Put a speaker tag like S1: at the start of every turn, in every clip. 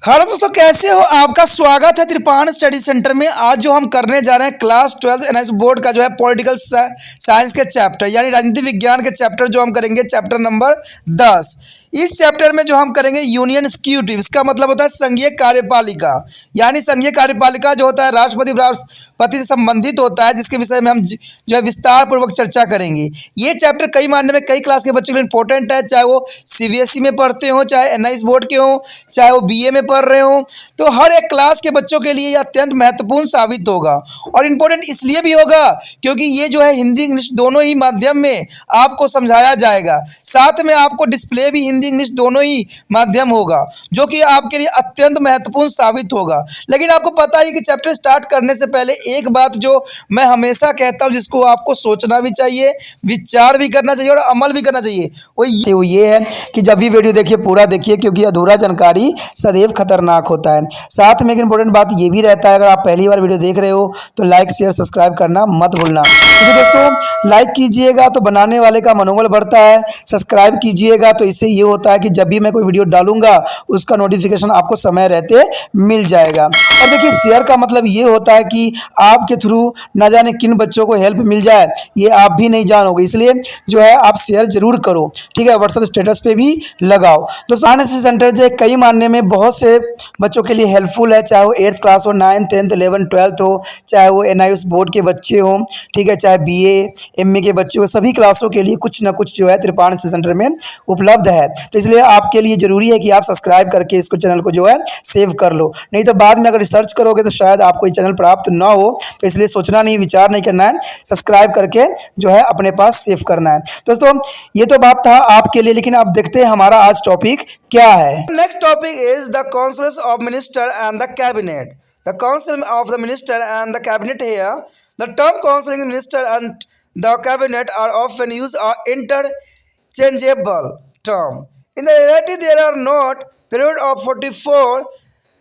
S1: Hello दोस्तों, कैसे हो? आपका स्वागत है त्रिपाण स्टडी सेंटर में। आज जो हम करने जा रहे हैं क्लास 12 एनआईएस बोर्ड का जो है पॉलिटिकल साइंस के चैप्टर यानी राजनीति विज्ञान के चैप्टर जो हम करेंगे चैप्टर नंबर 10। इस चैप्टर में जो हम करेंगे यूनियन एग्जीक्यूटिव, इसका मतलब होता है संघीय कार्यपालिका। यानी संघीय कार्यपालिका जो होता है राष्ट्रपति से संबंधित होता है, जिसके विषय में हम जो है विस्तार पूर्वक चर्चा करेंगे। ये चैप्टर कई मायने में कई क्लास के बच्चों के लिए इंपॉर्टेंट है, चाहे वो सीबीएसई में पढ़ते हो, चाहे एनआईएस बोर्ड के हो, चाहे वो बीए में पढ़ रहे हो। तो हर एक क्लास के बच्चों के लिए यह अत्यंत महत्वपूर्ण साबित होगा। और इम्पोर्टेंट इसलिए भी होगा क्योंकि ये जो है हिंदी इंग्लिश दोनों ही माध्यम में आपको समझाया जाएगा। साथ में आपको डिस्प्ले भी हिंदी इंग्लिश दोनों ही माध्यम होगा, जो कि आपके लिए अत्यंत महत्वपूर्ण साबित होगा। लेकिन आपको पता है कि चैप्टर स्टार्ट करने से पहले एक बात जो मैं हमेशा कहता हूँ, जिसको आपको सोचना भी चाहिए, विचार भी करना चाहिए और अमल भी करना चाहिए, वो ये है कि जब भी वीडियो देखिए पूरा देखिए, क्योंकि अधूरा जानकारी सदैव खतरनाक होता है। साथ में एक इंपॉर्टेंट बात ये भी रहता है, अगर आप पहली बार वीडियो देख रहे हो तो लाइक शेयर सब्सक्राइब करना मत भूलना। क्योंकि दोस्तों लाइक कीजिएगा तो बनाने वाले का मनोबल बढ़ता है, सब्सक्राइब कीजिएगा तो इससे ये होता है कि जब भी मैं कोई वीडियो डालूंगा उसका नोटिफिकेशन आपको समय रहते मिल जाएगा। और देखिए शेयर का मतलब ये होता है कि आपके थ्रू ना जाने किन बच्चों को हेल्प मिल जाए, ये आप भी नहीं जानोगे, इसलिए जो है आप शेयर जरूर करो, ठीक है। व्हाट्सएप स्टेटस पे भी लगाओ। दोस्तों एनआईएस सेंटर जो कई मानने में बहुत से बच्चों के लिए हेल्पफुल है, चाहे वो 8th क्लास हो, 9th 10th 11th 12th हो, चाहे वो एनआईएस बोर्ड के बच्चे हों, ठीक है, चाहे बीए एमए के बच्चे हो, सभी क्लासों के लिए कुछ ना कुछ जो है त्रिपाण सेंटर में उपलब्ध है। तो इसलिए आपके लिए ज़रूरी है कि आप सब्सक्राइब करके इसको चैनल को जो है सेव कर लो, नहीं तो बाद में अगर रिसर्च करोगे तो शायद आपको ये चैनल प्राप्त ना हो। तो इसलिए सोचना नहीं, विचार नहीं करना है, सब्सक्राइब करके जो है अपने पास सेव करना है। दोस्तों ये तो बात था आपके लिए, लेकिन अब देखते हैं हमारा आज टॉपिक क्या है। Next topic is the councils of minister and the cabinet. The council of the minister and the cabinet here. The term council minister and the cabinet are often used are interchangeable term. In the reality, there are not period of 44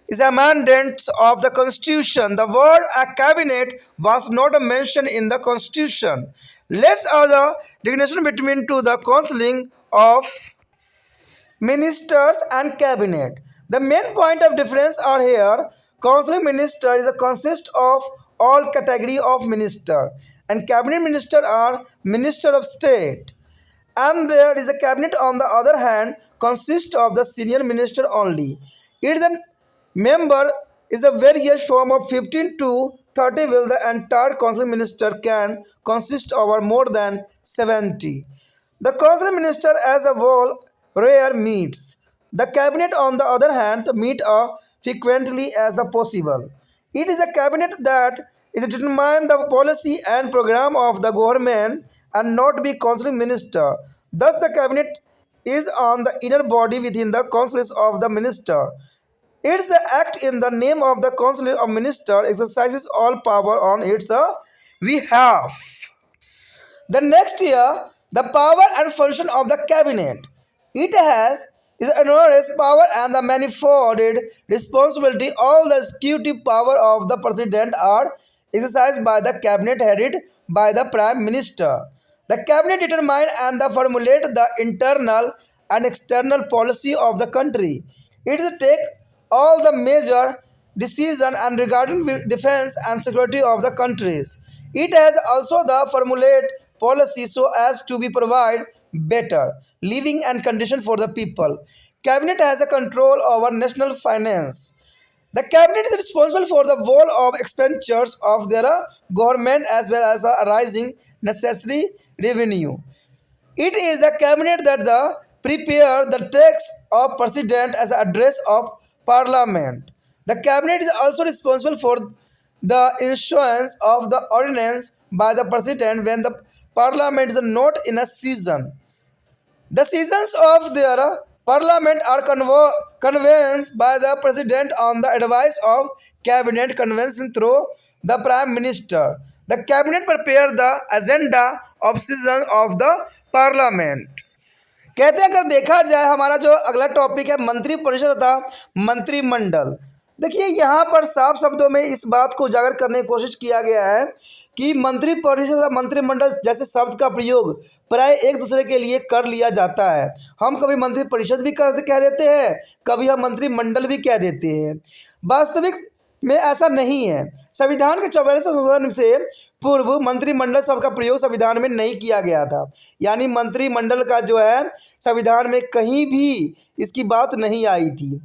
S1: is amendments of the Constitution. The word a cabinet was not mentioned in the Constitution. Let's have the definition between to the counseling of ministers and cabinet. The main point of difference are here. Counseling minister is a consist of all category of minister, and cabinet minister are minister of state. And there is a cabinet on the other hand consists of the senior minister only. Its a member is a various form of 15 to 30, while the entire council minister can consist of more than 70. The council minister as a whole rare meets. The cabinet on the other hand meet frequently as possible. It is a cabinet that is determine the policy and program of the government and not be council minister. Thus the cabinet is on the inner body within the councils of the minister. Its act in the name of the council of minister exercises all power on its behalf. The next year, the power and function of the cabinet. It has is enormous power and the manifold responsibility. All the executive power of the president are exercised by the cabinet headed by the prime minister. The cabinet determine and formulate the internal and external policy of the country. It take all the major decision and regarding defense and security of the countries. It has also the formulate policy so as to be provide better living and condition for the people. Cabinet has a control over national finance. The cabinet is responsible for the whole of expenditures of their government as well as arising necessary revenue. It is the cabinet that prepare the text of president as address of parliament. The cabinet is also responsible for the issuance of the ordinance by the president when the parliament is not in a season. The seasons of their parliament are convened by the president on the advice of cabinet convention through the prime minister. The cabinet prepare the agenda of season of the parliament. कहते हैं अगर देखा जाए हमारा जो अगला topic है मंत्री परिषद तथा मंत्रिमंडल। देखिए यहाँ पर साफ शब्दों में इस बात को उजागर करने की कोशिश किया गया है कि मंत्री परिषद या मंत्रिमंडल जैसे शब्द का प्रयोग प्राय एक दूसरे के लिए कर लिया जाता है। हम कभी मंत्री परिषद भी कह देते हैं, कभी हम मंत्रिमंडल भी कह देते हैं। वास्तविक में ऐसा नहीं है। संविधान के 44वें संशोधन से पूर्व मंत्रिमंडल शब्द का प्रयोग संविधान में नहीं किया गया था, यानी मंत्रिमंडल का जो है संविधान में कहीं भी इसकी बात नहीं आई थी।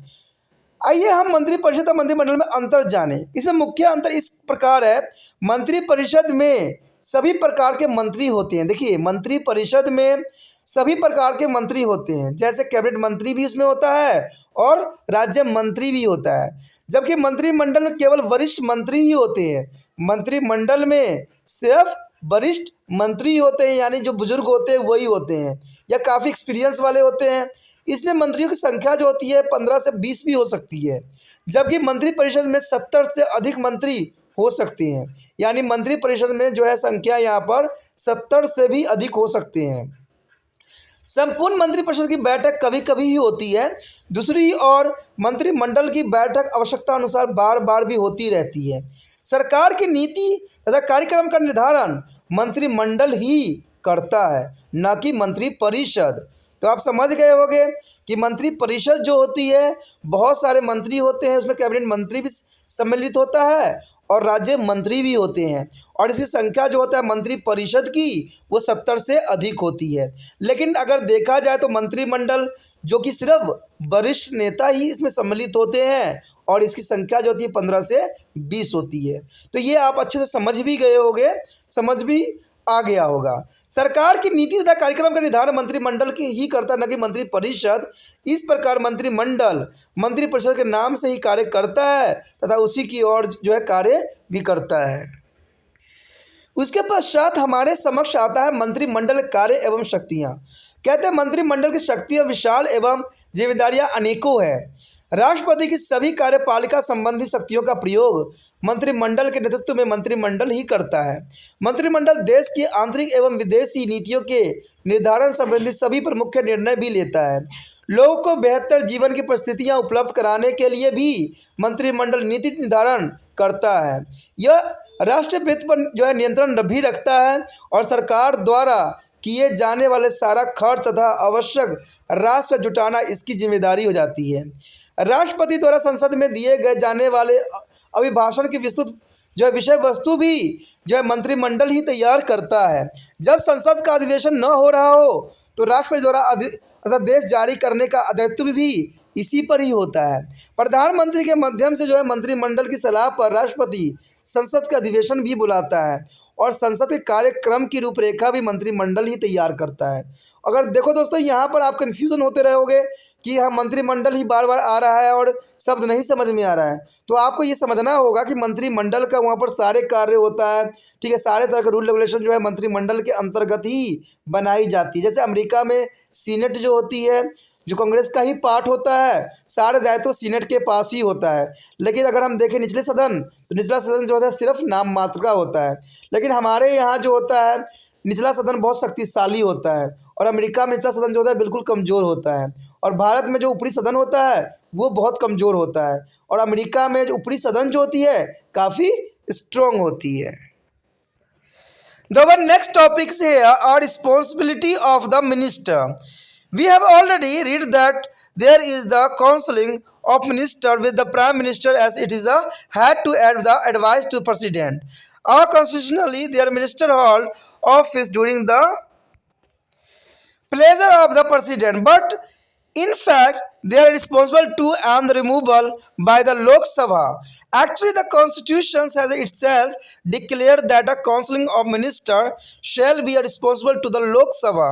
S1: आइए हम मंत्रिपरिषद और मंत्रिमंडल में अंतर जानें। इसमें मुख्य अंतर इस प्रकार है, मंत्रिपरिषद में सभी प्रकार के मंत्री होते हैं। देखिए, मंत्रिपरिषद में सभी प्रकार के मंत्री होते हैं, जैसे कैबिनेट मंत्री भी उसमें होता है और राज्य मंत्री भी होता है। जबकि मंत्रिमंडल में केवल वरिष्ठ मंत्री ही होते हैं। मंत्रिमंडल में सिर्फ वरिष्ठ मंत्री होते हैं, यानी जो बुजुर्ग होते हैं वही होते हैं या काफ़ी एक्सपीरियंस वाले होते हैं। इसमें मंत्रियों की संख्या जो होती है 15 से 20 भी हो सकती है, जबकि मंत्रिपरिषद में 70 से अधिक मंत्री हो सकते हैं, यानी मंत्रिपरिषद में जो है संख्या यहाँ पर 70 से भी अधिक हो सकते हैं। संपूर्ण मंत्रिपरिषद की बैठक कभी कभी ही होती है। दूसरी ओर मंत्रिमंडल की बैठक आवश्यकता अनुसार बार बार भी होती रहती है। सरकार की नीति तथा कार्यक्रम का निर्धारण मंत्रिमंडल ही करता है, न कि मंत्रिपरिषद। तो आप समझ गए होंगे कि मंत्रिपरिषद जो होती है बहुत सारे मंत्री होते हैं, उसमें कैबिनेट मंत्री भी सम्मिलित होता है और राज्य मंत्री भी होते हैं, और इसकी संख्या जो होता है मंत्रिपरिषद की वो 70 से अधिक होती है। लेकिन अगर देखा जाए तो मंत्रिमंडल जो कि सिर्फ वरिष्ठ नेता ही इसमें सम्मिलित होते हैं और इसकी संख्या जो होती है 15 से 20 होती है। तो ये आप अच्छे से समझ भी गए होंगे, समझ भी आ गया होगा। सरकार की नीति तथा कार्यक्रम का निर्धारण मंत्रिमंडल की ही करता, न कि मंत्रिपरिषद। इस प्रकार मंत्रिमंडल मंत्रिपरिषद के नाम से ही कार्य करता है तथा उसी की ओर जो है कार्य भी करता है। उसके पश्चात हमारे समक्ष आता है मंत्रिमंडल कार्य एवं शक्तियाँ। कहते हैं मंत्रिमंडल की शक्तियाँ विशाल एवं जिम्मेदारियाँ अनेकों है। राष्ट्रपति की सभी कार्यपालिका संबंधी शक्तियों का प्रयोग मंत्रिमंडल के नेतृत्व में मंत्रिमंडल ही करता है। मंत्रिमंडल देश की आंतरिक एवं विदेशी नीतियों के निर्धारण संबंधी सभी प्रमुख निर्णय भी लेता है। लोगों को बेहतर जीवन की परिस्थितियां उपलब्ध कराने के लिए भी मंत्रिमंडल नीति निर्धारण करता है। यह राष्ट्रीय वित्त पर जो है नियंत्रण भी रखता है और सरकार द्वारा किए जाने वाले सारा खर्च तथा आवश्यक राशि जुटाना इसकी जिम्मेदारी हो जाती है। राष्ट्रपति द्वारा संसद में दिए गए जाने वाले अभिभाषण की विस्तृत जो है विषय वस्तु भी जो है मंत्रिमंडल ही तैयार करता है। जब संसद का अधिवेशन न हो रहा हो तो राष्ट्रपति द्वारा अध्यादेश जारी करने का दायित्व भी इसी पर ही होता है। प्रधानमंत्री के माध्यम से जो है मंत्रिमंडल की सलाह पर राष्ट्रपति संसद का अधिवेशन भी बुलाता है और संसद के कार्यक्रम की रूपरेखा भी मंत्रिमंडल ही तैयार करता है। अगर देखो दोस्तों, यहाँ पर आप कन्फ्यूज़न होते रहोगे कि हाँ मंत्रिमंडल ही बार बार आ रहा है और शब्द नहीं समझ में आ रहा है, तो आपको ये समझना होगा कि मंत्रिमंडल का वहाँ पर सारे कार्य होता है, ठीक है। सारे तरह के रूल रेगुलेशन जो है मंत्रिमंडल के अंतर्गत ही बनाई जाती है। जैसे अमेरिका में सीनेट जो होती है, जो कांग्रेस का ही पार्ट होता है, सारे दायित्व सीनेट के पास ही होता है। लेकिन अगर हम देखें निचले सदन, तो निचला सदन जो होता है सिर्फ नाम मात्र का होता है। लेकिन हमारे यहाँ जो होता है निचला सदन बहुत शक्तिशाली होता है और अमेरिका में निचला सदन जो होता है बिल्कुल कमज़ोर होता है, और भारत में जो ऊपरी सदन होता है वो बहुत कमज़ोर होता है, और अमेरिका में जो ऊपरी सदन जो होती है काफ़ी स्ट्रॉन्ग होती है। The next topics here are responsibility of the minister. We have already read that there is the counseling of minister with the prime minister as it is a had to add the advice to president. Constitutionally, their minister hold office during the pleasure of the president, but in fact they are responsible to and removal by the Lok Sabha. Actually, the Constitution has itself declared that a counseling of minister shall be responsible to the Lok Sabha,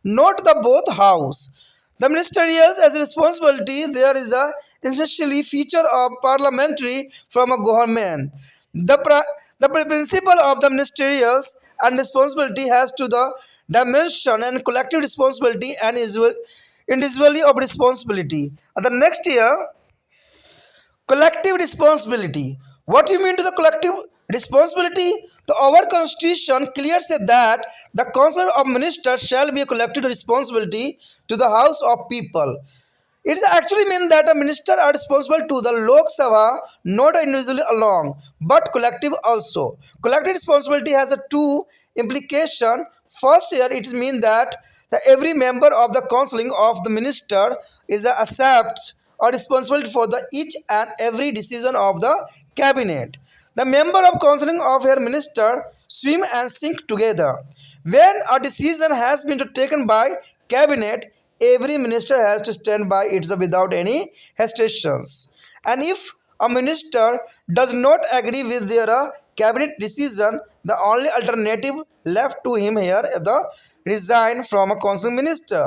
S1: not the both house. The ministerials as a responsibility there is a essentially feature of parliamentary from a government. The principle of the ministerials and responsibility has to the dimension and collective responsibility and individually of responsibility. And the next year, collective responsibility. What do you mean to the collective responsibility? Our constitution clearly says that the council of ministers shall be a collective responsibility to the house of people. It actually means that a minister are responsible to the Lok Sabha, not individually alone, but collective also. Collective responsibility has a two implication. First, here it means that every member of the counseling of the minister is a accept or responsible for the each and every decision of the cabinet. The member of counseling of her minister swim and sink together. When a decision has been taken by cabinet, every minister has to stand by it without any hesitations. And if a minister does not agree with their cabinet decision, the only alternative left to him here is the resign from a council minister.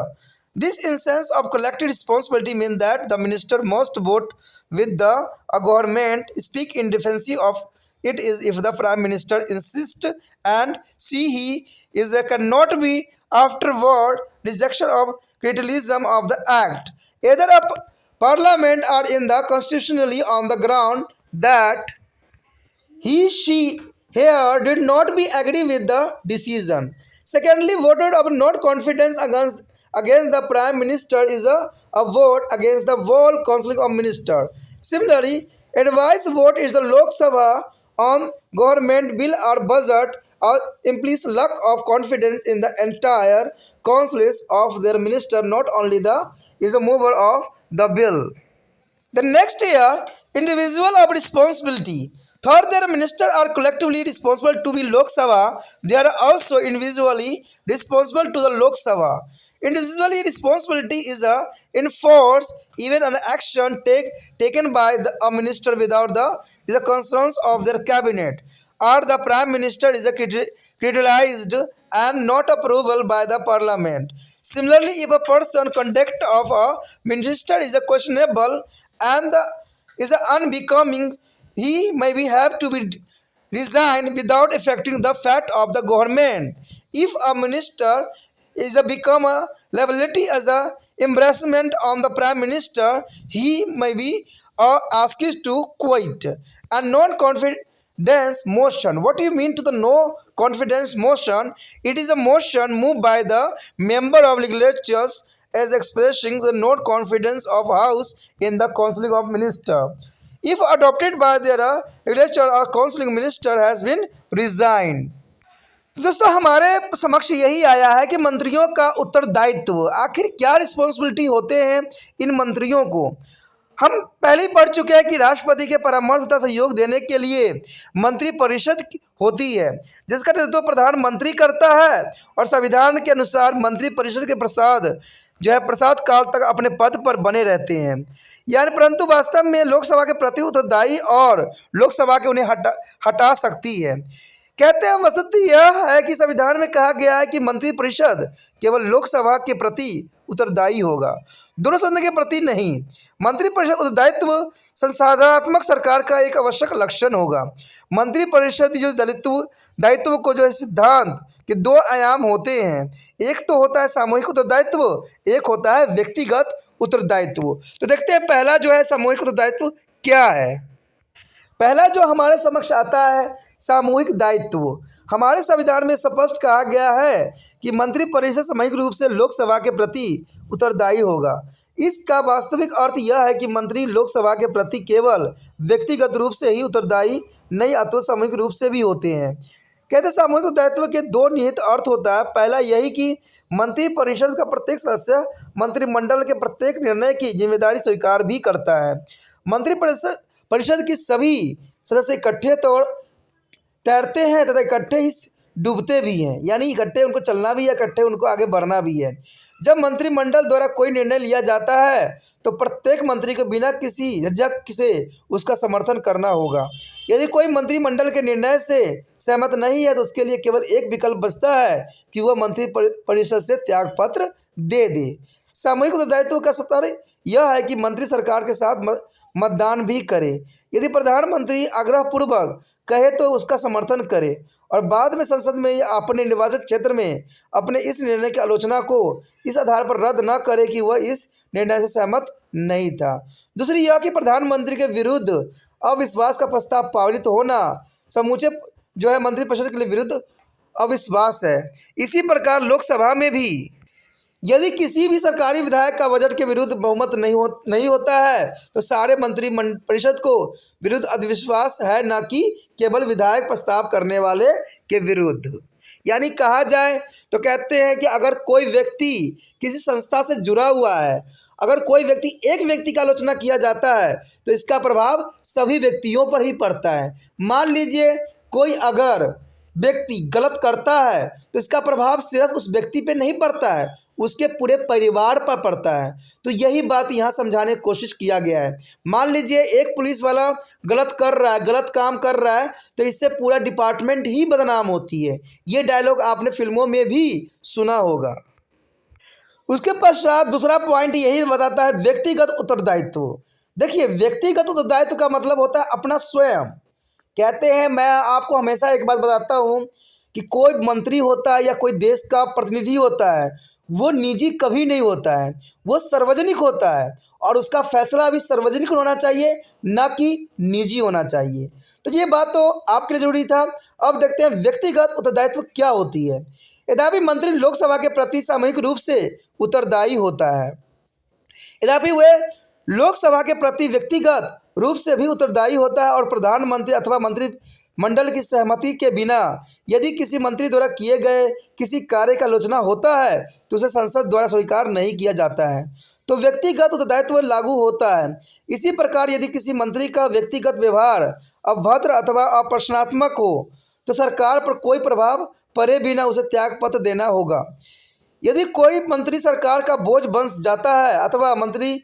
S1: This instance of collective responsibility means that the minister must vote with the government, speak in defense of it is if the prime minister insists and see he is cannot be afterward rejection of criticism of the act. Either a parliament are in the constitutionally on the ground that she here did not be agree with the decision. Secondly, voted of not confidence against the prime minister is a vote against the whole council of minister. Similarly, advice vote is the Lok Sabha on government bill or budget or implies lack of confidence in the entire councils of their minister, not only the is a mover of the bill. The next year, individual of responsibility. Third, their ministers are collectively responsible to be Lok Sabha. They are also individually responsible to the Lok Sabha. Individually responsibility is a enforce even an action taken by a minister without the concerns of their cabinet or the prime minister is a criticized and not approval by the parliament. Similarly, if a person conduct of a minister is a questionable and is unbecoming, he may be have to be resigned without affecting the fact of the government. If a minister is a become a liability as a embarrassment on the prime minister, he may be asked to quit. And non-confidence motion. What do you mean to the no confidence motion? It is a motion moved by the member of legislatures as expressing the not confidence of house in the counseling of minister. If adopted by their legislature or counseling minister has been resigned. तो दोस्तों हमारे समक्ष यही आया है कि मंत्रियों का उत्तरदायित्व आखिर क्या रिस्पॉन्सिबिलिटी होते हैं इन मंत्रियों को। हम पहले ही पढ़ चुके हैं कि राष्ट्रपति के परामर्श तथा सहयोग देने के लिए मंत्री परिषद होती है जिसका नेतृत्व प्रधानमंत्री करता है और संविधान के अनुसार मंत्री परिषद के प्रसाद काल तक अपने पद पर बने रहते हैं। यानी परंतु वास्तव में लोकसभा के प्रति उत्तरदायी और लोकसभा के उन्हें हटा सकती है। कहते हैं वस्तुतः यह है कि संविधान में कहा गया है कि मंत्री परिषद केवल लोकसभा के प्रति उत्तरदायी होगा, दोनों सदन के प्रति नहीं। मंत्री परिषद उत्तरदायित्व संसाधनात्मक सरकार का एक आवश्यक लक्षण होगा। मंत्री परिषद जो दायित्व को जो है सिद्धांत के दो आयाम होते हैं, एक तो होता है सामूहिक उत्तरदायित्व, एक होता है व्यक्तिगत उत्तरदायित्व। तो देखते हैं पहला जो है सामूहिक उत्तरदायित्व क्या है। पहला जो हमारे समक्ष आता है सामूहिक दायित्व। हमारे संविधान में स्पष्ट कहा गया है कि मंत्री परिषद सामूहिक रूप से लोकसभा के प्रति उत्तरदायी होगा। इसका वास्तविक अर्थ यह है कि मंत्री लोकसभा के प्रति केवल व्यक्तिगत रूप से ही उत्तरदायी नहीं अथवा सामूहिक रूप से भी होते हैं। कहते सामूहिक उत्तरदायित्व के दो निहित अर्थ होता है। पहला यही कि मंत्री परिषद का प्रत्येक सदस्य मंत्रिमंडल के प्रत्येक निर्णय की जिम्मेदारी स्वीकार भी करता है। मंत्री परिषद की सभी सदस्य इकट्ठे तैरते हैं तथा इकट्ठे ही डूबते भी हैं, यानी इकट्ठे उनको चलना भी है, इकट्ठे उनको आगे बढ़ना भी है। जब मंत्रिमंडल द्वारा कोई निर्णय लिया जाता है तो प्रत्येक मंत्री को बिना किसी झिझक से उसका समर्थन करना होगा। यदि कोई मंत्रिमंडल के निर्णय से सहमत नहीं है तो उसके लिए केवल एक विकल्प बचता है कि वह मंत्री परिषद से त्यागपत्र दे दे। सामूहिक उत्तरदायित्व का स्तर यह है कि मंत्री सरकार के साथ मतदान भी करे। यदि प्रधानमंत्री आग्रहपूर्वक कहे तो उसका समर्थन करे और बाद में संसद में अपने निर्वाचन क्षेत्र में अपने इस निर्णय की आलोचना को इस आधार पर रद्द न करे कि वह इस निर्णय से सहमत नहीं था। दूसरी यह कि प्रधानमंत्री के विरुद्ध अविश्वास का प्रस्ताव पारित होना समूचे जो है मंत्रिपरिषद के लिए विरुद्ध अविश्वास है। इसी प्रकार लोकसभा में भी यदि किसी भी सरकारी विधायक का बजट के विरुद्ध बहुमत नहीं होता है तो सारे परिषद को विरुद्ध अविश्वास है, न कि केवल विधायक प्रस्ताव करने वाले के विरुद्ध। यानी कहा जाए तो कहते हैं कि अगर कोई व्यक्ति किसी संस्था से जुड़ा हुआ है, अगर कोई व्यक्ति एक व्यक्ति का आलोचना किया जाता है तो इसका प्रभाव सभी व्यक्तियों पर ही पड़ता है। मान लीजिए कोई अगर व्यक्ति गलत करता है तो इसका प्रभाव सिर्फ उस व्यक्ति पे नहीं पड़ता है, उसके पूरे परिवार पर पड़ता है। तो यही बात यहाँ समझाने की कोशिश किया गया है। मान लीजिए एक पुलिस वाला गलत कर रहा है, गलत काम कर रहा है, तो इससे पूरा डिपार्टमेंट ही बदनाम होती है। ये डायलॉग आपने फिल्मों में भी सुना होगा। उसके पश्चात दूसरा पॉइंट यही बताता है व्यक्तिगत उत्तरदायित्व। देखिए, व्यक्तिगत उत्तरदायित्व का मतलब होता है अपना स्वयं। कहते हैं, मैं आपको हमेशा एक बात बताता हूँ कि कोई मंत्री होता है या कोई देश का प्रतिनिधि होता है, वो निजी कभी नहीं होता है, वो सार्वजनिक होता है और उसका फैसला भी सार्वजनिक होना चाहिए, ना कि निजी होना चाहिए। तो ये बात तो आपके लिए जरूरी था। अब देखते हैं व्यक्तिगत उत्तरदायित्व क्या होती है। यद्यपि मंत्री लोकसभा के प्रति सामूहिक रूप से उत्तरदायी होता है, यद्यपि वे लोकसभा के प्रति व्यक्तिगत रूप से भी उत्तरदायी होता है और प्रधानमंत्री अथवा मंत्रिमंडल की सहमति के बिना यदि किसी मंत्री द्वारा किए गए किसी कार्य का आलोचना होता है तो उसे संसद द्वारा स्वीकार नहीं किया जाता है, तो व्यक्तिगत उत्तरदायित्व लागू होता है। इसी प्रकार यदि किसी मंत्री का व्यक्तिगत व्यवहार अभद्र अथवा अप्रश्नात्मक हो तो सरकार पर कोई प्रभाव पड़े बिना उसे त्यागपत्र देना होगा। यदि कोई मंत्री सरकार का बोझ बन जाता है अथवा मंत्री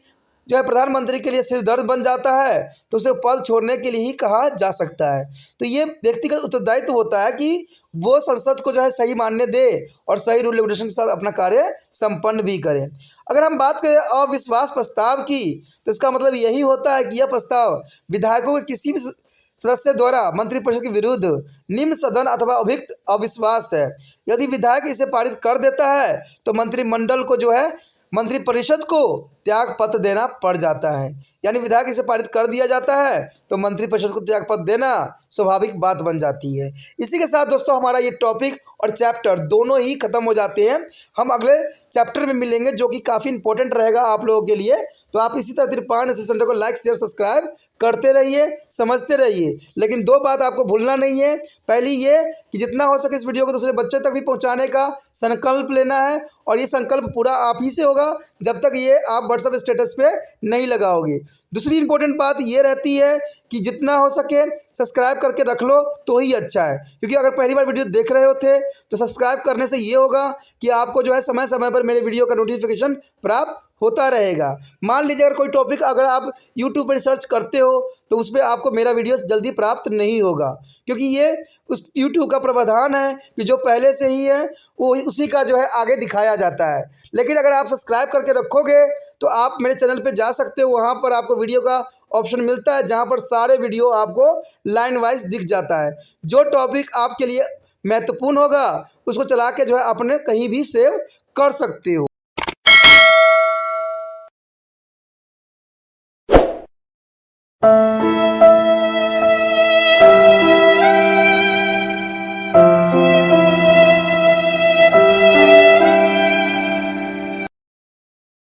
S1: जो है प्रधानमंत्री के लिए सिरदर्द बन जाता है तो उसे पद छोड़ने के लिए ही कहा जा सकता है। तो ये व्यक्तिगत उत्तरदायित्व होता है कि वो संसद को जो है सही मानने दे और सही रूल रेगुलेशन के साथ अपना कार्य संपन्न भी करे। अगर हम बात करें अविश्वास प्रस्ताव की तो इसका मतलब यही होता है कि यह प्रस्ताव विधायकों के किसी भी सदस्य द्वारा मंत्रिपरिषद के विरुद्ध निम्न सदन अथवा अभिक्त अविश्वास है। यदि विधायक इसे पारित कर देता है तो मंत्रिमंडल को जो है मंत्रिपरिषद को त्यागपत्र देना पड़ जाता है। यानी विधायक इसे पारित कर दिया जाता है तो मंत्रिपरिषद को त्यागपत्र देना स्वाभाविक बात बन जाती है। इसी के साथ दोस्तों हमारा ये टॉपिक और चैप्टर दोनों ही खत्म हो जाते हैं। हम अगले चैप्टर में मिलेंगे जो कि काफ़ी इंपॉर्टेंट रहेगा आप लोगों के लिए। तो आप इसी तरह त्रिपाण सेंटर को लाइक शेयर सब्सक्राइब करते रहिए, समझते रहिए। लेकिन दो बात आपको भूलना नहीं है। पहली ये कि जितना हो सके इस वीडियो को दूसरे बच्चे तक भी पहुंचाने का संकल्प लेना है और ये संकल्प पूरा आप ही से होगा जब तक ये आप व्हाट्सएप स्टेटस पे नहीं लगाओगे। दूसरी इंपॉर्टेंट बात ये रहती है कि जितना हो सके सब्सक्राइब करके रख लो तो ही अच्छा है, क्योंकि अगर पहली बार वीडियो देख रहे होते तो सब्सक्राइब करने से ये होगा कि आपको जो है समय समय पर मेरे वीडियो का नोटिफिकेशन प्राप्त होता रहेगा। मान लीजिए अगर कोई टॉपिक अगर आप यूट्यूब पर सर्च करते हो तो उस पर आपको मेरा वीडियो जल्दी प्राप्त नहीं होगा, क्योंकि ये उस यूट्यूब का प्रावधान है कि जो पहले से ही है वो उसी का जो है आगे दिखाया जाता है। लेकिन अगर आप सब्सक्राइब करके रखोगे तो आप मेरे चैनल पे जा सकते हो, वहाँ पर आपको वीडियो का ऑप्शन मिलता है जहाँ पर सारे वीडियो आपको लाइन वाइज दिख जाता है। जो टॉपिक आपके लिए महत्वपूर्ण होगा उसको चला के जो है अपने कहीं भी सेव कर सकते हो।